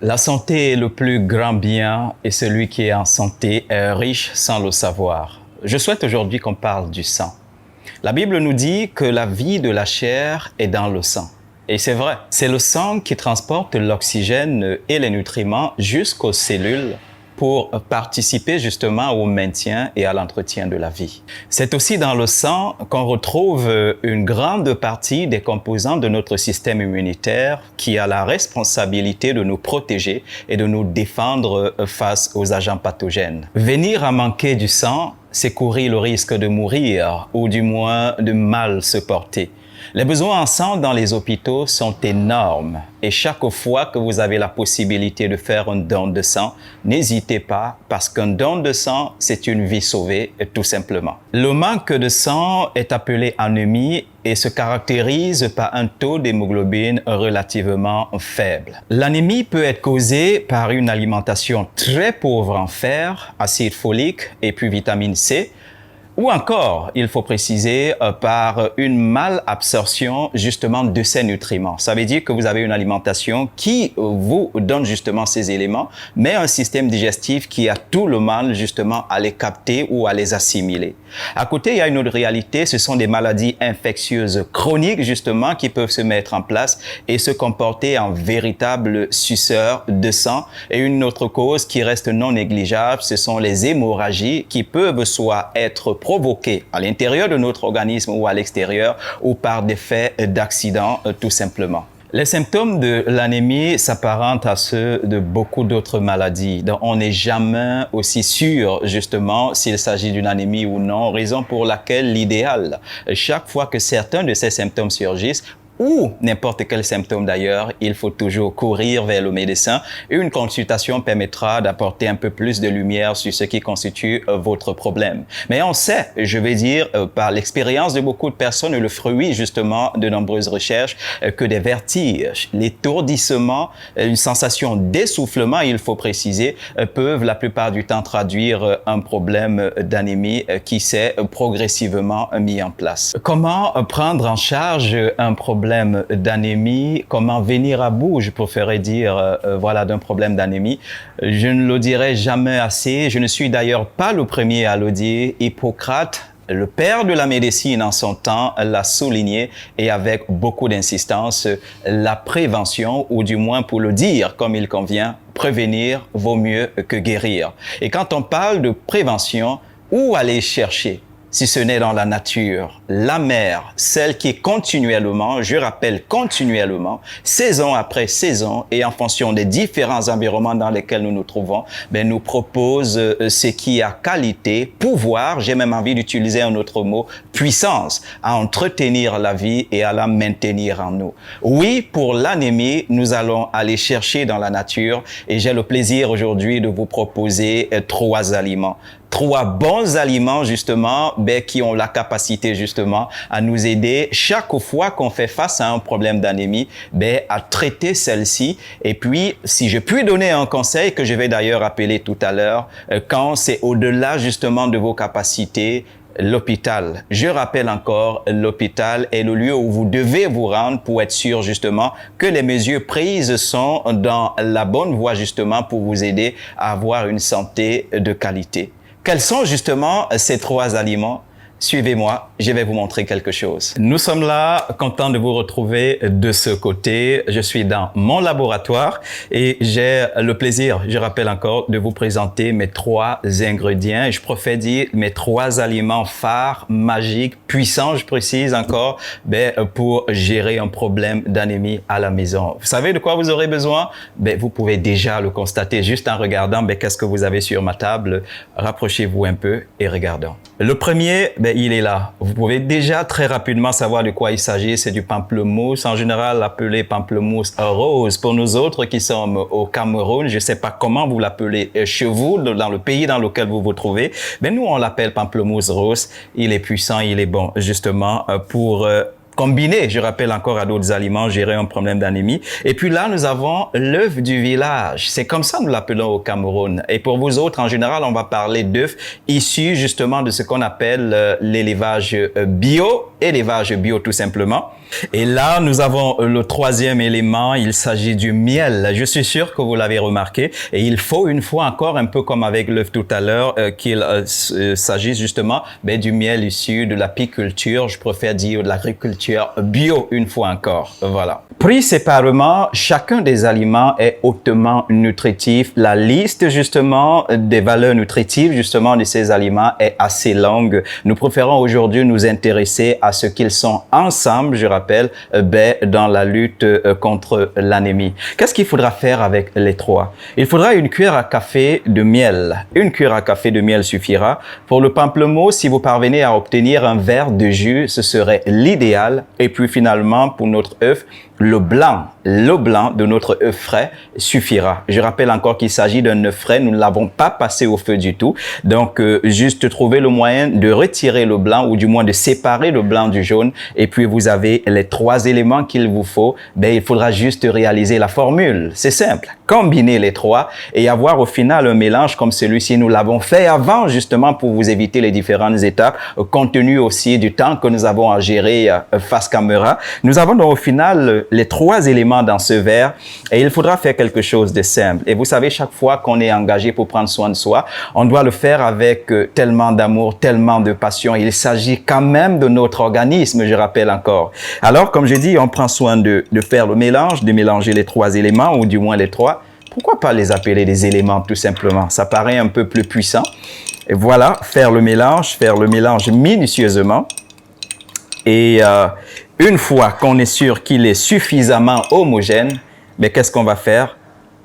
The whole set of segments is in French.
La santé est le plus grand bien et celui qui est en santé est riche sans le savoir. Je souhaite aujourd'hui qu'on parle du sang. La Bible nous dit que la vie de la chair est dans le sang. Et c'est vrai, c'est le sang qui transporte l'oxygène et les nutriments jusqu'aux cellules pour participer justement au maintien et à l'entretien de la vie. C'est aussi dans le sang qu'on retrouve une grande partie des composants de notre système immunitaire qui a la responsabilité de nous protéger et de nous défendre face aux agents pathogènes. Venir à manquer du sang, c'est courir le risque de mourir ou du moins de mal se porter. Les besoins en sang dans les hôpitaux sont énormes et chaque fois que vous avez la possibilité de faire un don de sang, n'hésitez pas parce qu'un don de sang, c'est une vie sauvée tout simplement. Le manque de sang est appelé anémie et se caractérise par un taux d'hémoglobine relativement faible. L'anémie peut être causée par une alimentation très pauvre en fer, acide folique et puis vitamine C, ou encore, il faut préciser, par une malabsorption justement de ces nutriments. Ça veut dire que vous avez une alimentation qui vous donne justement ces éléments, mais un système digestif qui a tout le mal justement à les capter ou à les assimiler. À côté, il y a une autre réalité, ce sont des maladies infectieuses chroniques justement qui peuvent se mettre en place et se comporter en véritables suceurs de sang. Et une autre cause qui reste non négligeable, ce sont les hémorragies qui peuvent soit être provoquées à l'intérieur de notre organisme ou à l'extérieur ou par des faits d'accident tout simplement. Les symptômes de l'anémie s'apparentent à ceux de beaucoup d'autres maladies. Donc, on n'est jamais aussi sûr, justement, s'il s'agit d'une anémie ou non, raison pour laquelle l'idéal, chaque fois que certains de ces symptômes surgissent, ou n'importe quel symptôme d'ailleurs, il faut toujours courir vers le médecin. Une consultation permettra d'apporter un peu plus de lumière sur ce qui constitue votre problème. Mais on sait, je vais dire, par l'expérience de beaucoup de personnes et le fruit justement de nombreuses recherches, que des vertiges, l'étourdissement, une sensation d'essoufflement, il faut préciser, peuvent la plupart du temps traduire un problème d'anémie qui s'est progressivement mis en place. Comment prendre en charge un problème d'anémie, comment venir à bout, je préférerais dire, voilà, d'un problème d'anémie. Je ne le dirai jamais assez. Je ne suis d'ailleurs pas le premier à le dire. Hippocrate, le père de la médecine en son temps, l'a souligné et avec beaucoup d'insistance, la prévention, ou du moins pour le dire comme il convient, prévenir vaut mieux que guérir. Et quand on parle de prévention, où aller chercher? Si ce n'est dans la nature, la mer, celle qui continuellement, je rappelle continuellement, saison après saison et en fonction des différents environnements dans lesquels nous nous trouvons, nous propose ce qui a qualité, pouvoir, j'ai même envie d'utiliser un autre mot, puissance, à entretenir la vie et à la maintenir en nous. Oui, pour l'anémie, nous allons aller chercher dans la nature et j'ai le plaisir aujourd'hui de vous proposer 3 aliments. 3 bons aliments justement qui ont la capacité justement à nous aider chaque fois qu'on fait face à un problème d'anémie à traiter celle-ci. Et puis si je puis donner un conseil que je vais d'ailleurs appeler tout à l'heure, quand c'est au-delà justement de vos capacités, l'hôpital. Je rappelle encore, l'hôpital est le lieu où vous devez vous rendre pour être sûr justement que les mesures prises sont dans la bonne voie justement pour vous aider à avoir une santé de qualité. Quels sont justement ces 3 aliments? Suivez-moi, je vais vous montrer quelque chose. Nous sommes là, contents de vous retrouver de ce côté. Je suis dans mon laboratoire et j'ai le plaisir, je rappelle encore, de vous présenter mes 3 ingrédients. Et je préfère dire mes 3 aliments phares, magiques, puissants, je précise encore, pour gérer un problème d'anémie à la maison. Vous savez de quoi vous aurez besoin? Vous pouvez déjà le constater juste en regardant qu'est-ce que vous avez sur ma table. Rapprochez-vous un peu et regardons. Le premier, il est là. Vous pouvez déjà très rapidement savoir de quoi il s'agit. C'est du pamplemousse, en général appelé pamplemousse rose. Pour nous autres qui sommes au Cameroun, je ne sais pas comment vous l'appelez chez vous, dans le pays dans lequel vous vous trouvez. Nous, on l'appelle pamplemousse rose. Il est puissant, il est bon, justement, pour combiné, je rappelle encore, à d'autres aliments, gérer un problème d'anémie. Et puis là, nous avons l'œuf du village. C'est comme ça nous l'appelons au Cameroun. Et pour vous autres, en général, on va parler d'œufs issus justement de ce qu'on appelle l'élevage bio, élevage bio tout simplement. Et là, nous avons le troisième élément, il s'agit du miel. Je suis sûr que vous l'avez remarqué. Et il faut une fois encore, un peu comme avec l'œuf tout à l'heure, qu'il s'agisse justement du miel issu de l'apiculture, je préfère dire de l'agriculture bio une fois encore. Voilà. Pris séparément, chacun des aliments est hautement nutritif. La liste justement des valeurs nutritives justement de ces aliments est assez longue. Nous préférons aujourd'hui nous intéresser à ce qu'ils sont ensemble, je rappelle, dans la lutte contre l'anémie. Qu'est-ce qu'il faudra faire avec les trois? Il faudra une cuillère à café de miel. Une cuillère à café de miel suffira. Pour le pamplemousse, si vous parvenez à obtenir un verre de jus, ce serait l'idéal. Et puis finalement, pour notre œuf, le blanc de notre œuf frais suffira. Je rappelle encore qu'il s'agit d'un œuf frais, nous ne l'avons pas passé au feu du tout. Donc, juste trouver le moyen de retirer le blanc ou du moins de séparer le blanc du jaune. Et puis, vous avez les trois éléments qu'il vous faut. Il faudra juste réaliser la formule. C'est simple. Combiner les trois et avoir au final un mélange comme celui-ci. Nous l'avons fait avant justement pour vous éviter les différentes étapes, compte tenu aussi du temps que nous avons à gérer face caméra. Nous avons donc au final les trois éléments dans ce verre et il faudra faire quelque chose de simple. Et vous savez, chaque fois qu'on est engagé pour prendre soin de soi, on doit le faire avec tellement d'amour, tellement de passion. Il s'agit quand même de notre organisme, je rappelle encore. Alors, comme je dis, on prend soin de faire le mélange, de mélanger les trois éléments ou du moins les trois. Pourquoi pas les appeler des éléments tout simplement? Ça paraît un peu plus puissant. Et voilà, faire le mélange minutieusement. Et une fois qu'on est sûr qu'il est suffisamment homogène, qu'est-ce qu'on va faire?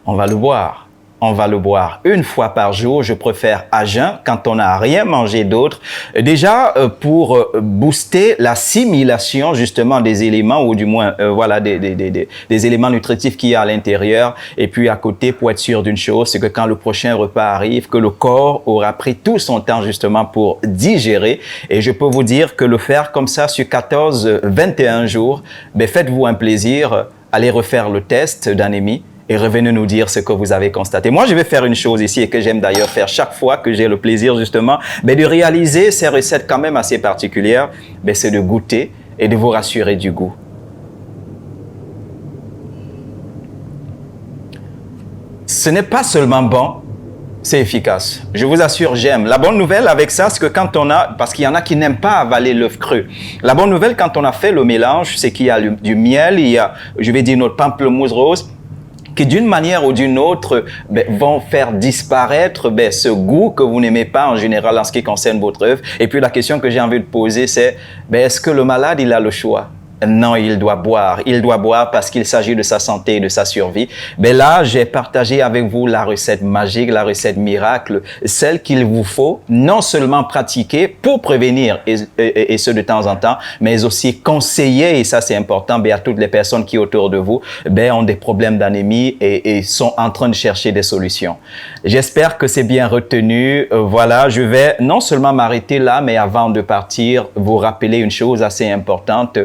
On va le boire. On va le boire une fois par jour. Je préfère à jeun quand on n'a rien mangé d'autre. Déjà, pour booster l'assimilation justement des éléments ou du moins voilà des éléments nutritifs qu'il y a à l'intérieur. Et puis à côté, pour être sûr d'une chose, c'est que quand le prochain repas arrive, que le corps aura pris tout son temps justement pour digérer. Et je peux vous dire que le faire comme ça sur 14-21 jours, faites-vous un plaisir, allez refaire le test d'anémie. Et revenez nous dire ce que vous avez constaté. Moi, je vais faire une chose ici et que j'aime d'ailleurs faire chaque fois que j'ai le plaisir justement de réaliser ces recettes quand même assez particulières, c'est de goûter et de vous rassurer du goût. Ce n'est pas seulement bon, c'est efficace. Je vous assure, j'aime. La bonne nouvelle avec ça, c'est que quand on a, parce qu'il y en a qui n'aiment pas avaler l'œuf cru. La bonne nouvelle quand on a fait le mélange, c'est qu'il y a du miel, il y a, je vais dire, notre pamplemousse rose, qui d'une manière ou d'une autre vont faire disparaître ce goût que vous n'aimez pas en général en ce qui concerne votre œuf. Et puis la question que j'ai envie de poser, c'est est-ce que le malade, il a le choix? Non, il doit boire. Il doit boire parce qu'il s'agit de sa santé et de sa survie. Là, j'ai partagé avec vous la recette magique, la recette miracle, celle qu'il vous faut non seulement pratiquer pour prévenir, et ce de temps en temps, mais aussi conseiller, et ça c'est important, à toutes les personnes qui autour de vous ont des problèmes d'anémie et sont en train de chercher des solutions. J'espère que c'est bien retenu. Voilà, je vais non seulement m'arrêter là, mais avant de partir, vous rappeler une chose assez importante.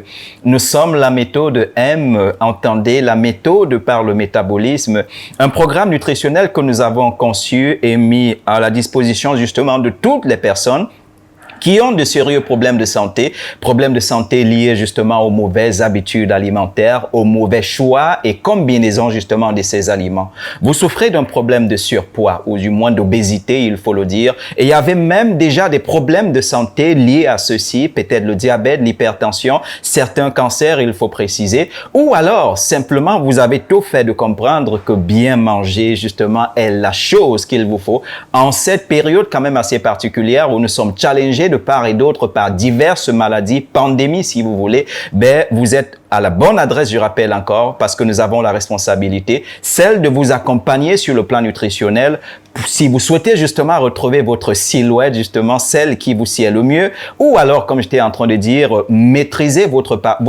Nous sommes la méthode M, entendez, la méthode par le métabolisme, un programme nutritionnel que nous avons conçu et mis à la disposition justement de toutes les personnes qui ont de sérieux problèmes de santé liés justement aux mauvaises habitudes alimentaires, aux mauvais choix et combinaisons justement de ces aliments. Vous souffrez d'un problème de surpoids ou du moins d'obésité, il faut le dire, et il y avait même déjà des problèmes de santé liés à ceci, peut-être le diabète, l'hypertension, certains cancers, il faut préciser, ou alors simplement vous avez tout fait de comprendre que bien manger justement est la chose qu'il vous faut en cette période quand même assez particulière où nous sommes challengés de part et d'autre par diverses maladies, pandémies si vous voulez, vous êtes à la bonne adresse, je rappelle encore, parce que nous avons la responsabilité, celle de vous accompagner sur le plan nutritionnel. Si vous souhaitez justement retrouver votre silhouette, justement celle qui vous sied le mieux, ou alors, comme j'étais en train de dire, maîtriser vos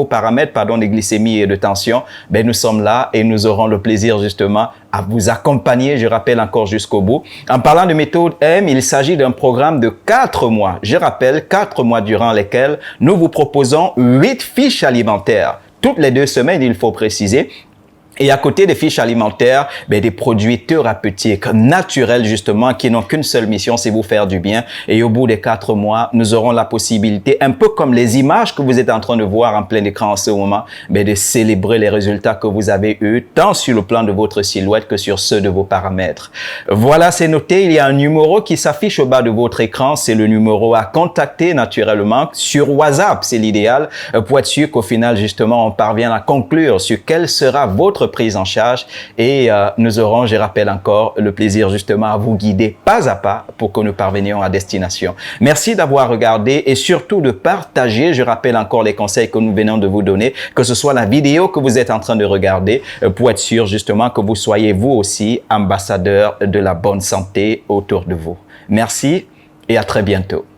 paramètres de glycémie et de tension, nous sommes là et nous aurons le plaisir justement à vous accompagner, je rappelle encore jusqu'au bout. En parlant de méthode M, il s'agit d'un programme de 4 mois. Je rappelle, 4 mois durant lesquels nous vous proposons 8 fiches alimentaires. Toutes les 2 semaines, il faut préciser. Et à côté des fiches alimentaires, des produits thérapeutiques, naturels justement, qui n'ont qu'une seule mission, c'est vous faire du bien. Et au bout des 4 mois, nous aurons la possibilité, un peu comme les images que vous êtes en train de voir en plein écran en ce moment, de célébrer les résultats que vous avez eus, tant sur le plan de votre silhouette que sur ceux de vos paramètres. Voilà, c'est noté. Il y a un numéro qui s'affiche au bas de votre écran. C'est le numéro à contacter naturellement sur WhatsApp. C'est l'idéal pour être sûr qu'au final, justement, on parvient à conclure sur quelle sera votre prise en charge et nous aurons, je rappelle encore, le plaisir justement à vous guider pas à pas pour que nous parvenions à destination. Merci d'avoir regardé et surtout de partager, je rappelle encore les conseils que nous venons de vous donner, que ce soit la vidéo que vous êtes en train de regarder pour être sûr justement que vous soyez vous aussi ambassadeur de la bonne santé autour de vous. Merci et à très bientôt.